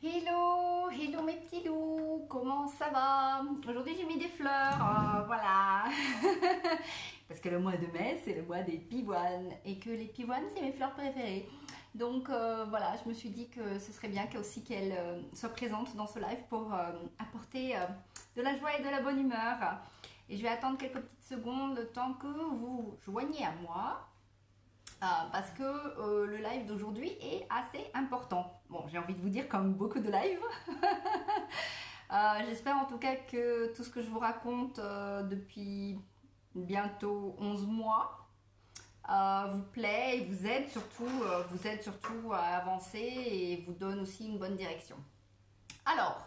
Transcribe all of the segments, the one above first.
Hello, hello mes petits loups, comment ça va? Aujourd'hui j'ai mis des fleurs, voilà. Parce que le mois de mai c'est le mois des pivoines et que les pivoines c'est mes fleurs préférées. Donc voilà, je me suis dit que ce serait bien aussi qu'elles soient présentes dans ce live pour apporter de la joie et de la bonne humeur. Et je vais attendre quelques petites secondes le temps que vous joignez à moi. Parce que le live d'aujourd'hui est assez important. Bon, j'ai envie de vous dire comme beaucoup de lives. J'espère en tout cas que tout ce que je vous raconte depuis bientôt 11 mois vous plaît et vous aide surtout à avancer et vous donne aussi une bonne direction. Alors,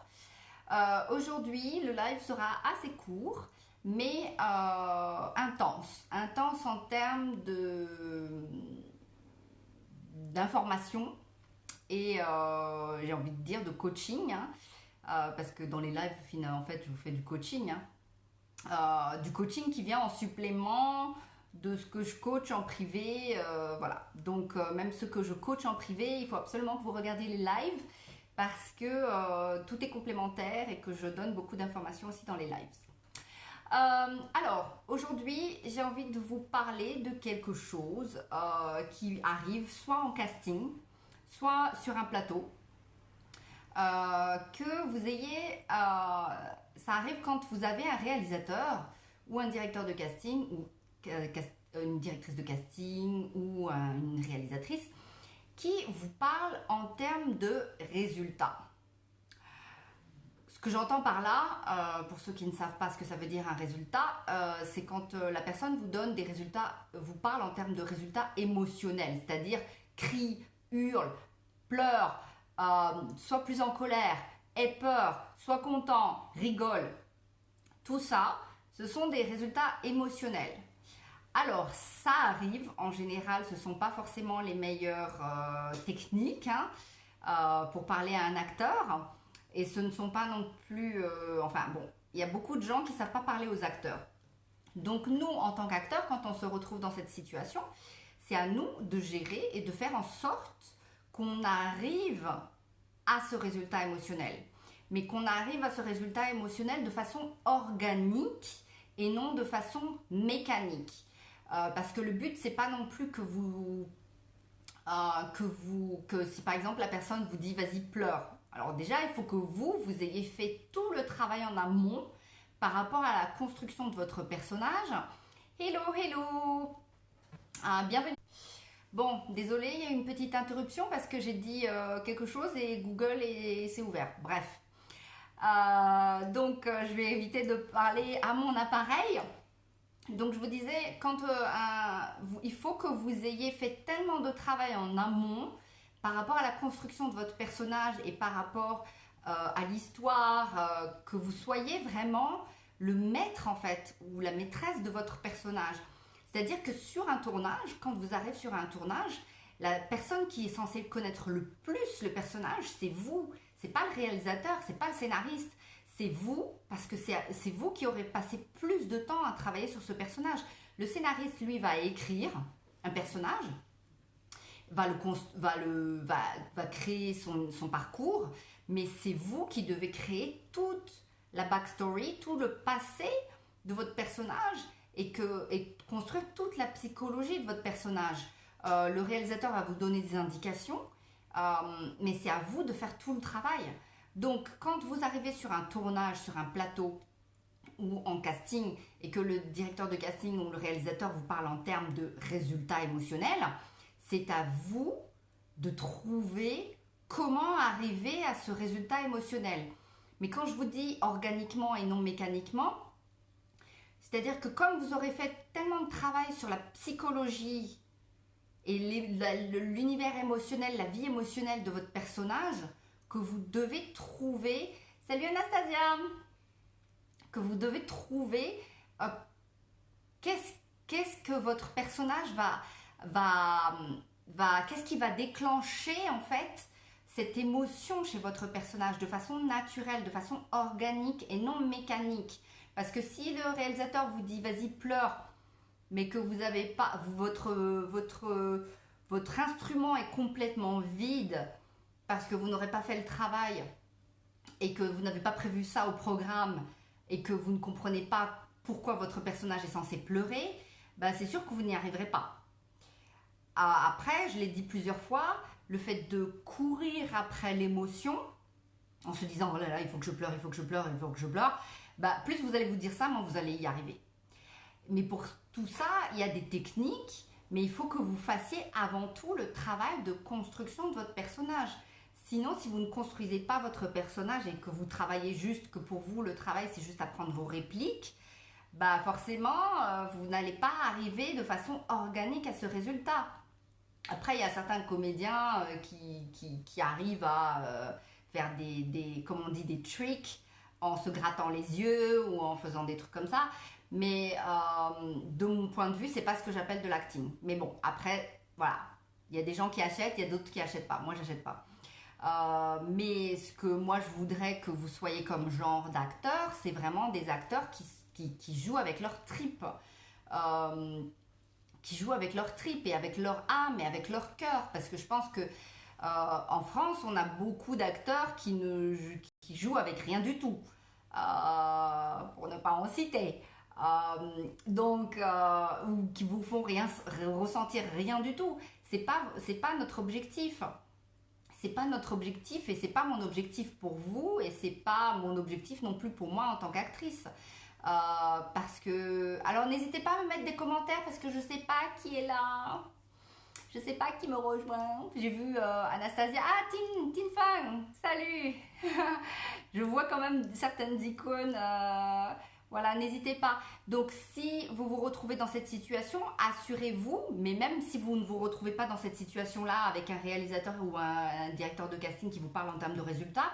aujourd'hui, le live sera assez court, mais intense. Intense en termes d'information et j'ai envie de dire de coaching, hein, parce que dans les lives, finalement, en fait, je vous fais du coaching. Hein. Du coaching qui vient en supplément de ce que je coach en privé. Voilà. Donc, même ce que je coach en privé, il faut absolument que vous regardiez les lives parce que tout est complémentaire et que je donne beaucoup d'informations aussi dans les lives. Alors, aujourd'hui, j'ai envie de vous parler de quelque chose qui arrive soit en casting, soit sur un plateau. Que vous ayez, ça arrive quand vous avez un réalisateur ou un directeur de casting ou une directrice de casting ou une réalisatrice qui vous parle en termes de résultats. Ce que j'entends par là, pour ceux qui ne savent pas ce que ça veut dire un résultat, c'est quand la personne vous donne des résultats, vous parle en termes de résultats émotionnels, c'est-à-dire crie, hurle, pleure, soit plus en colère, ait peur, soit content, rigole. Tout ça, ce sont des résultats émotionnels. Alors, ça arrive, en général, ce ne sont pas forcément les meilleures techniques hein, pour parler à un acteur. Et ce ne sont pas non plus... enfin bon, il y a beaucoup de gens qui ne savent pas parler aux acteurs. Donc nous, en tant qu'acteurs, quand on se retrouve dans cette situation, c'est à nous de gérer et de faire en sorte qu'on arrive à ce résultat émotionnel. Mais qu'on arrive à ce résultat émotionnel de façon organique et non de façon mécanique. Parce que le but, c'est pas non plus que que si par exemple la personne vous dit vas-y pleure. Alors déjà, il faut que vous ayez fait tout le travail en amont par rapport à la construction de votre personnage. Hello, hello, bienvenue. Bon, désolé, il y a une petite interruption parce que j'ai dit quelque chose et Google s'est ouvert. Bref. Donc, je vais éviter de parler à mon appareil. Donc, je vous disais, il faut que vous ayez fait tellement de travail en amont par rapport à la construction de votre personnage et par rapport à l'histoire, que vous soyez vraiment le maître en fait ou la maîtresse de votre personnage. C'est-à-dire que sur un tournage, quand vous arrivez sur un tournage, la personne qui est censée connaître le plus le personnage, c'est vous. C'est pas le réalisateur, c'est pas le scénariste, c'est vous, parce que c'est vous qui aurez passé plus de temps à travailler sur ce personnage. Le scénariste, lui, va écrire un personnage, va créer son parcours, mais c'est vous qui devez créer toute la backstory, tout le passé de votre personnage et construire toute la psychologie de votre personnage. Le réalisateur va vous donner des indications, mais c'est à vous de faire tout le travail. Donc, quand vous arrivez sur un tournage, sur un plateau ou en casting et que le directeur de casting ou le réalisateur vous parle en termes de résultats émotionnels, c'est à vous de trouver comment arriver à ce résultat émotionnel. Mais quand je vous dis organiquement et non mécaniquement, c'est-à-dire que comme vous aurez fait tellement de travail sur la psychologie et l'univers émotionnel, la vie émotionnelle de votre personnage, que vous devez trouver... Salut Anastasia! Que vous devez trouver qu'est-ce que votre personnage qu'est-ce qui va déclencher en fait cette émotion chez votre personnage de façon naturelle, de façon organique et non mécanique. Parce que si le réalisateur vous dit vas-y pleure, mais que vous avez pas votre instrument est complètement vide parce que vous n'aurez pas fait le travail et que vous n'avez pas prévu ça au programme et que vous ne comprenez pas pourquoi votre personnage est censé pleurer, bah c'est sûr que vous n'y arriverez pas. Après, je l'ai dit plusieurs fois, le fait de courir après l'émotion, en se disant « oh là là, il faut que je pleure, il faut que je pleure, il faut que je pleure », bah, plus vous allez vous dire ça, moins vous allez y arriver. Mais pour tout ça, il y a des techniques, mais il faut que vous fassiez avant tout le travail de construction de votre personnage. Sinon, si vous ne construisez pas votre personnage et que vous travaillez juste, que pour vous, le travail, c'est juste apprendre vos répliques, bah forcément, vous n'allez pas arriver de façon organique à ce résultat. Après, il y a certains comédiens qui arrivent à faire comme on dit, des tricks en se grattant les yeux ou en faisant des trucs comme ça. Mais de mon point de vue, c'est pas ce que j'appelle de l'acting. Mais bon, après, voilà. Il y a des gens qui achètent, il y a d'autres qui achètent pas. Moi, j'achète pas. Mais ce que moi, je voudrais que vous soyez comme genre d'acteur, c'est vraiment des acteurs qui jouent avec leur tripes. Qui jouent avec leur tripes et avec leur âme et avec leur cœur. Parce que je pense que en France, on a beaucoup d'acteurs qui jouent avec rien du tout. Pour ne pas en citer. Ou qui vous font ressentir rien du tout. C'est pas notre objectif. C'est pas notre objectif et c'est pas mon objectif pour vous et c'est pas mon objectif non plus pour moi en tant qu'actrice. Parce que... Alors n'hésitez pas à me mettre des commentaires parce que je sais pas qui est là. Je sais pas qui me rejoint. J'ai vu Anastasia. Ah, Tin Fang, salut. Je vois quand même certaines icônes. Voilà, n'hésitez pas. Donc, si vous vous retrouvez dans cette situation, assurez-vous, mais même si vous ne vous retrouvez pas dans cette situation-là avec un réalisateur ou un directeur de casting qui vous parle en termes de résultats,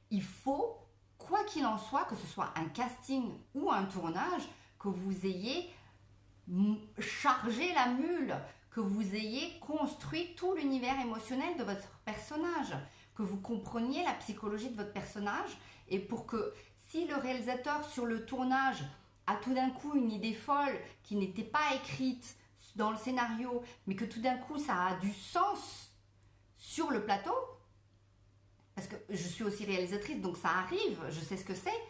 il faut, quoi qu'il en soit, que ce soit un casting ou un tournage, que vous ayez chargé la mule, que vous ayez construit tout l'univers émotionnel de votre personnage, que vous compreniez la psychologie de votre personnage et pour que si le réalisateur sur le tournage a tout d'un coup une idée folle qui n'était pas écrite dans le scénario, mais que tout d'un coup ça a du sens sur le plateau, parce que je suis aussi réalisatrice, donc ça arrive, je sais ce que c'est,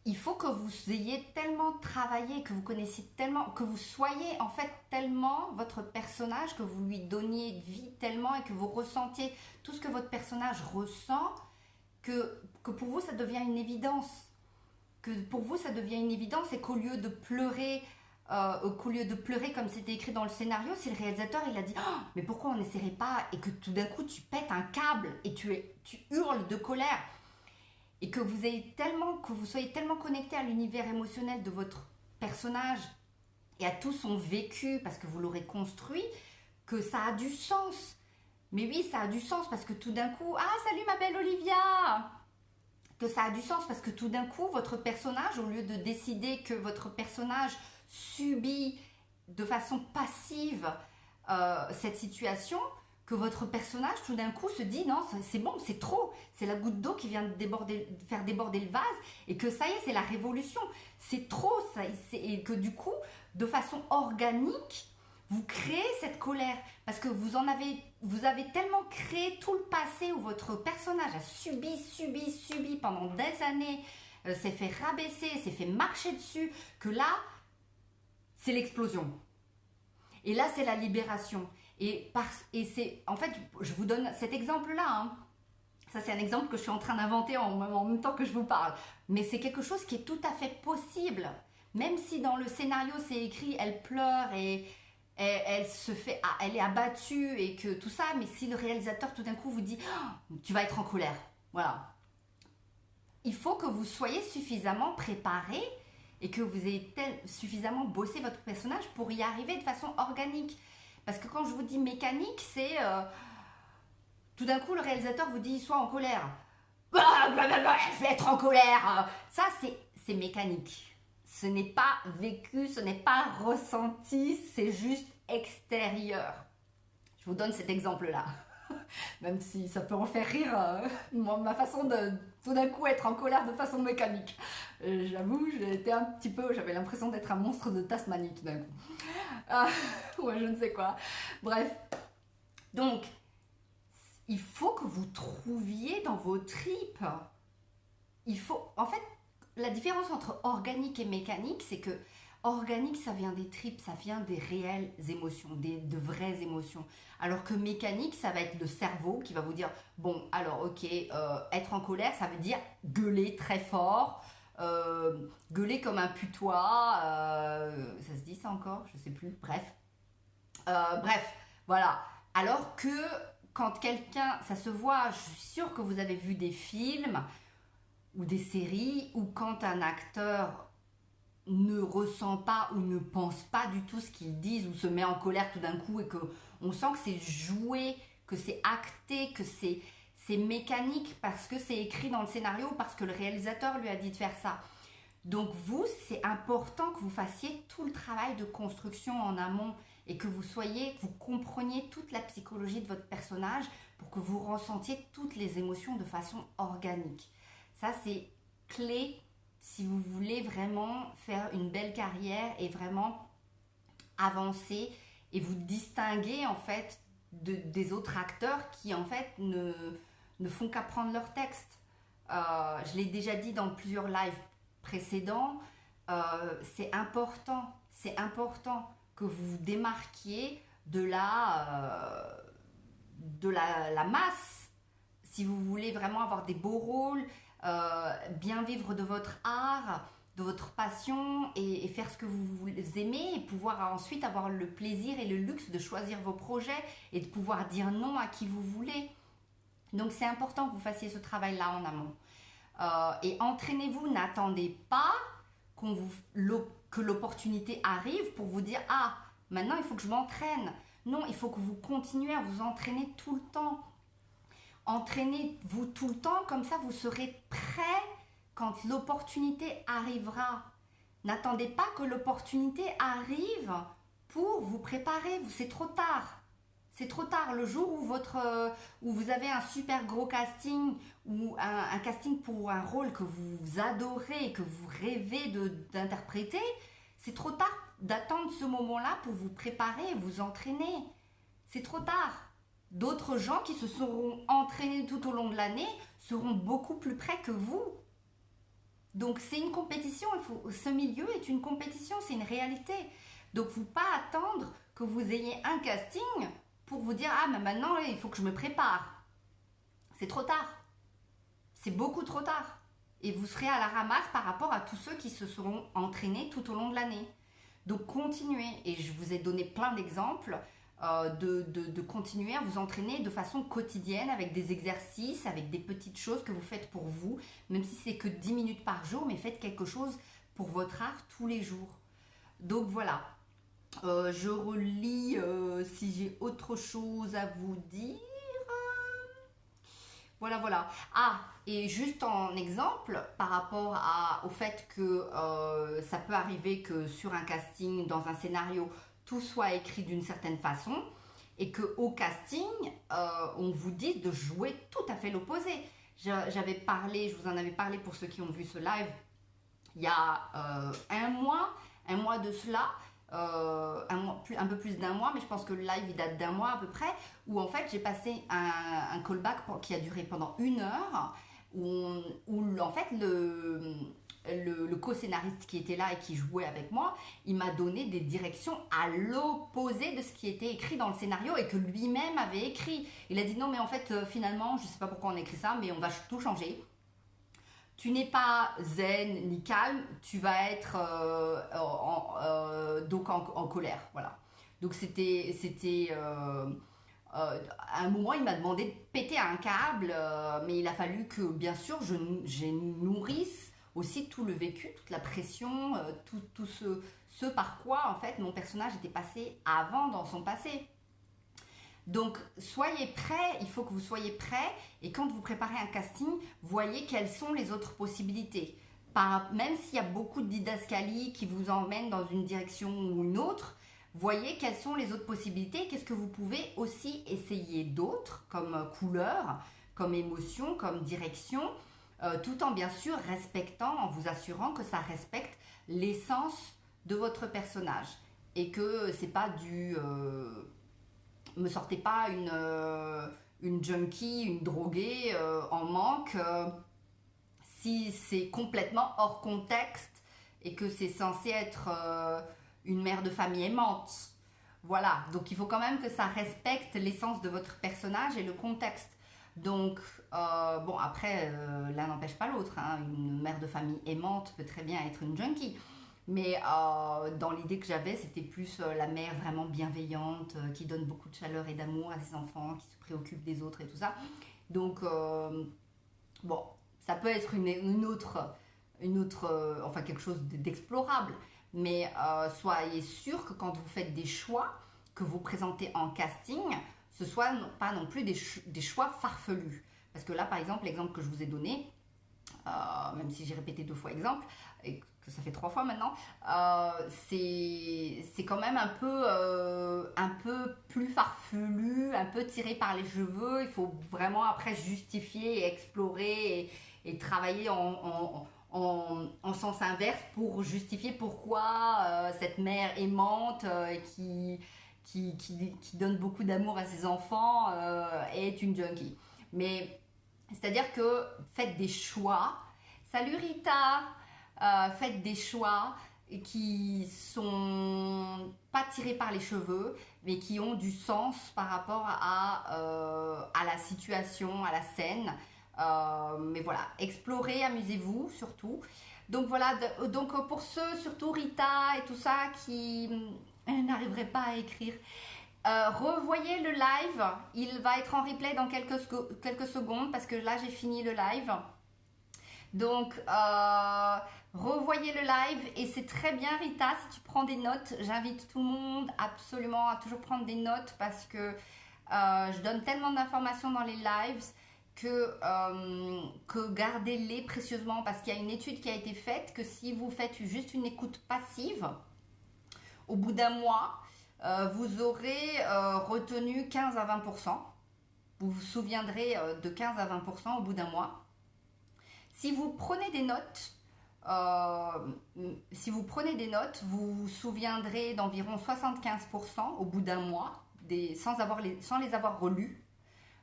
il faut que vous ayez tellement travaillé, que vous connaissiez tellement, que vous soyez en fait tellement votre personnage, que vous lui donniez vie tellement et que vous ressentiez tout ce que votre personnage ressent, que pour vous ça devient une évidence, que pour vous ça devient une évidence et qu'au lieu de pleurer, comme c'était écrit dans le scénario, si le réalisateur il a dit oh, mais pourquoi on n'essaierait pas, et que tout d'un coup tu pètes un câble et tu hurles de colère et que vous soyez tellement connecté à l'univers émotionnel de votre personnage et à tout son vécu parce que vous l'aurez construit, que ça a du sens. Mais oui, ça a du sens parce que tout d'un coup... Ah, salut ma belle Olivia! Que ça a du sens parce que tout d'un coup, votre personnage, au lieu de décider que votre personnage subit de façon passive cette situation, que votre personnage, tout d'un coup, se dit non, c'est bon, c'est trop. C'est la goutte d'eau qui vient de faire déborder le vase et que ça y est, c'est la révolution. C'est trop, ça, et que du coup, de façon organique, vous créez cette colère parce que vous avez tellement créé tout le passé où votre personnage a subi pendant des années, s'est fait rabaisser, s'est fait marcher dessus, que là, c'est l'explosion. Et là, c'est la libération. Et c'est, en fait, je vous donne cet exemple-là. Hein. Ça, c'est un exemple que je suis en train d'inventer en même temps que je vous parle. Mais c'est quelque chose qui est tout à fait possible. Même si dans le scénario, c'est écrit, elle pleure et elle est abattue et que tout ça, mais si le réalisateur tout d'un coup vous dit oh, tu vas être en colère, voilà. Il faut que vous soyez suffisamment préparé et que vous ayez suffisamment bossé votre personnage pour y arriver de façon organique. Parce que quand je vous dis mécanique, c'est tout d'un coup le réalisateur vous dit sois en colère. Je vais être en colère. Ça, c'est mécanique. Ce n'est pas vécu, ce n'est pas ressenti, c'est juste extérieur. Je vous donne cet exemple-là. Même si ça peut en faire rire, ma façon de tout d'un coup être en colère de façon mécanique. J'avoue, j'avais l'impression d'être un monstre de Tasmanie tout d'un coup. Ouais, je ne sais quoi. Bref. Donc, il faut que vous trouviez dans vos tripes. En fait, la différence entre organique et mécanique, c'est que organique, ça vient des tripes, ça vient des réelles émotions, de vraies émotions. Alors que mécanique, ça va être le cerveau qui va vous dire, bon, alors ok, être en colère, ça veut dire gueuler très fort, gueuler comme un putois, ça se dit ça encore, je sais plus, bref. Bref, voilà. Alors que quand quelqu'un, ça se voit, je suis sûre que vous avez vu des films ou des séries où quand un acteur ne ressent pas ou ne pense pas du tout ce qu'ils disent ou se met en colère tout d'un coup et que on sent que c'est joué, que c'est acté, que c'est mécanique parce que c'est écrit dans le scénario, parce que le réalisateur lui a dit de faire ça. Donc vous, c'est important que vous fassiez tout le travail de construction en amont et que vous compreniez toute la psychologie de votre personnage pour que vous ressentiez toutes les émotions de façon organique. Ça, c'est clé si vous voulez vraiment faire une belle carrière et vraiment avancer et vous distinguer en fait des autres acteurs qui en fait ne font qu'apprendre leur texte. Je l'ai déjà dit dans plusieurs lives précédents, c'est important que vous vous démarquiez de la masse. Si vous voulez vraiment avoir des beaux rôles, bien vivre de votre art, de votre passion et faire ce que vous aimez et pouvoir ensuite avoir le plaisir et le luxe de choisir vos projets et de pouvoir dire non à qui vous voulez. Donc c'est important que vous fassiez ce travail-là en amont. Et entraînez-vous, n'attendez pas que l'opportunité arrive pour vous dire « Ah, maintenant il faut que je m'entraîne ». Non, il faut que vous continuez à vous entraîner tout le temps. Entraînez-vous tout le temps, comme ça vous serez prêt quand l'opportunité arrivera. N'attendez pas que l'opportunité arrive pour vous préparer, c'est trop tard. C'est trop tard. Le jour où vous avez un super gros casting ou un casting pour un rôle que vous adorez, que vous rêvez d'interpréter, c'est trop tard d'attendre ce moment-là pour vous préparer et vous entraîner. C'est trop tard. D'autres gens qui se seront entraînés tout au long de l'année seront beaucoup plus près que vous. Donc c'est une compétition, ce milieu est une compétition, c'est une réalité. Donc il ne faut pas attendre que vous ayez un casting pour vous dire « Ah, mais maintenant, il faut que je me prépare ». C'est trop tard. C'est beaucoup trop tard. Et vous serez à la ramasse par rapport à tous ceux qui se seront entraînés tout au long de l'année. Donc continuez, et je vous ai donné plein d'exemples, de continuer à vous entraîner de façon quotidienne avec des exercices, avec des petites choses que vous faites pour vous, même si c'est que 10 minutes par jour, mais faites quelque chose pour votre art tous les jours. Donc voilà, je relis si j'ai autre chose à vous dire. Voilà. Ah, et juste en exemple, par rapport au fait que ça peut arriver que sur un casting, dans un scénario, tout soit écrit d'une certaine façon et qu'au casting, on vous dise de jouer tout à fait l'opposé. Je vous en avais parlé pour ceux qui ont vu ce live, il y a un mois de cela, un peu plus d'un mois, mais je pense que le live il date d'un mois à peu près, où en fait j'ai passé un callback qui a duré pendant 1 heure, où en fait le co-scénariste qui était là et qui jouait avec moi, il m'a donné des directions à l'opposé de ce qui était écrit dans le scénario et que lui-même avait écrit. Il a dit non mais en fait finalement, je sais pas pourquoi on a écrit ça, mais on va tout changer. Tu n'es pas zen ni calme, tu vas être donc en colère, voilà. Donc à un moment, il m'a demandé de péter un câble, mais il a fallu que, bien sûr, j'ai nourrisse aussi tout le vécu, toute la pression, tout ce par quoi, en fait, mon personnage était passé avant dans son passé. Donc, soyez prêts, il faut que vous soyez prêts, et quand vous préparez un casting, voyez quelles sont les autres possibilités. Même s'il y a beaucoup de didascalies qui vous emmènent dans une direction ou une autre, voyez quelles sont les autres possibilités, qu'est-ce que vous pouvez aussi essayer d'autres, comme couleur, comme émotion, comme direction, tout en bien sûr respectant, en vous assurant que ça respecte l'essence de votre personnage, et que c'est pas me sortez pas une junkie, une droguée en manque si c'est complètement hors contexte et que c'est censé être une mère de famille aimante. Voilà, donc il faut quand même que ça respecte l'essence de votre personnage et le contexte. Donc, bon, après, l'un n'empêche pas l'autre, hein. Une mère de famille aimante peut très bien être une junkie. Mais dans l'idée que j'avais, c'était plus la mère vraiment bienveillante, qui donne beaucoup de chaleur et d'amour à ses enfants, qui se préoccupe des autres et tout ça. Donc, bon, ça peut être enfin quelque chose d'explorable. Mais soyez sûr que quand vous faites des choix que vous présentez en casting, ce soit pas non plus des choix farfelus. Parce que là, par exemple, l'exemple que je vous ai donné, même si j'ai répété 2 fois exemple, et que ça fait 3 fois maintenant, c'est quand même un peu plus farfelu, un peu tiré par les cheveux. Il faut vraiment après justifier et explorer et travailler en sens inverse pour justifier pourquoi cette mère aimante qui donne beaucoup d'amour à ses enfants est une junkie. Mais c'est-à-dire que faites des choix. Salut Rita, faites des choix qui sont pas tirés par les cheveux, mais qui ont du sens par rapport à la situation, à la scène. Mais voilà, explorez, amusez-vous surtout. Donc voilà, donc pour ceux, surtout Rita et tout ça, qui n'arriveraient pas à écrire, revoyez le live. Il va être en replay dans quelques secondes parce que là j'ai fini le live. Donc revoyez le live et c'est très bien Rita si tu prends des notes. J'invite tout le monde absolument à toujours prendre des notes parce que je donne tellement d'informations dans les lives que gardez-les précieusement parce qu'il y a une étude qui a été faite que si vous faites juste une écoute passive, au bout d'un mois, vous aurez retenu 15 à 20%. Vous vous souviendrez de 15 à 20% au bout d'un mois. Si vous prenez des notes, vous vous souviendrez d'environ 75% au bout d'un mois, sans les avoir relus.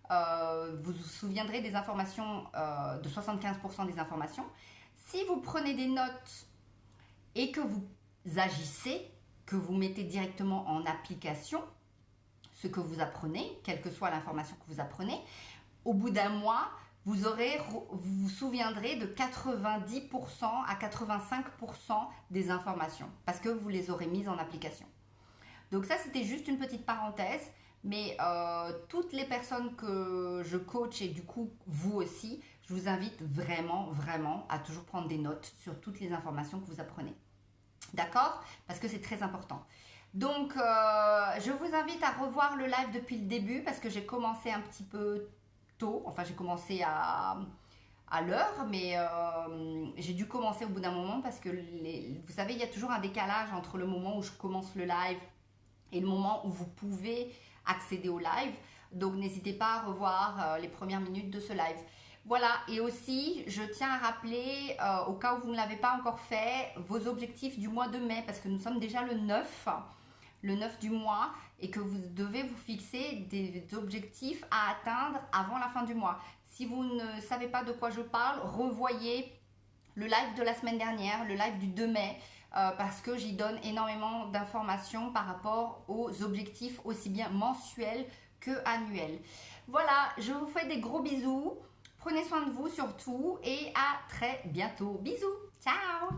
Vous vous souviendrez des informations, de 75% des informations. Si vous prenez des notes et que vous agissez, que vous mettez directement en application ce que vous apprenez, quelle que soit l'information que vous apprenez, au bout d'un mois, vous vous souviendrez de 90% à 85% des informations parce que vous les aurez mises en application. Donc ça, c'était juste une petite parenthèse, mais toutes les personnes que je coach et du coup vous aussi, je vous invite vraiment, vraiment à toujours prendre des notes sur toutes les informations que vous apprenez. D'accord? Parce que c'est très important. Donc, je vous invite à revoir le live depuis le début parce que j'ai commencé un petit peu tôt. Enfin, j'ai commencé à l'heure, mais j'ai dû commencer au bout d'un moment parce que, vous savez, il y a toujours un décalage entre le moment où je commence le live et le moment où vous pouvez accéder au live. Donc, n'hésitez pas à revoir les premières minutes de ce live. Voilà, et aussi, je tiens à rappeler, au cas où vous ne l'avez pas encore fait, vos objectifs du mois de mai, parce que nous sommes déjà le 9 du mois, et que vous devez vous fixer des objectifs à atteindre avant la fin du mois. Si vous ne savez pas de quoi je parle, revoyez le live de la semaine dernière, le live du 2 mai, parce que j'y donne énormément d'informations par rapport aux objectifs aussi bien mensuels que annuels. Voilà, je vous fais des gros bisous. Prenez soin de vous surtout et à très bientôt. Bisous, ciao!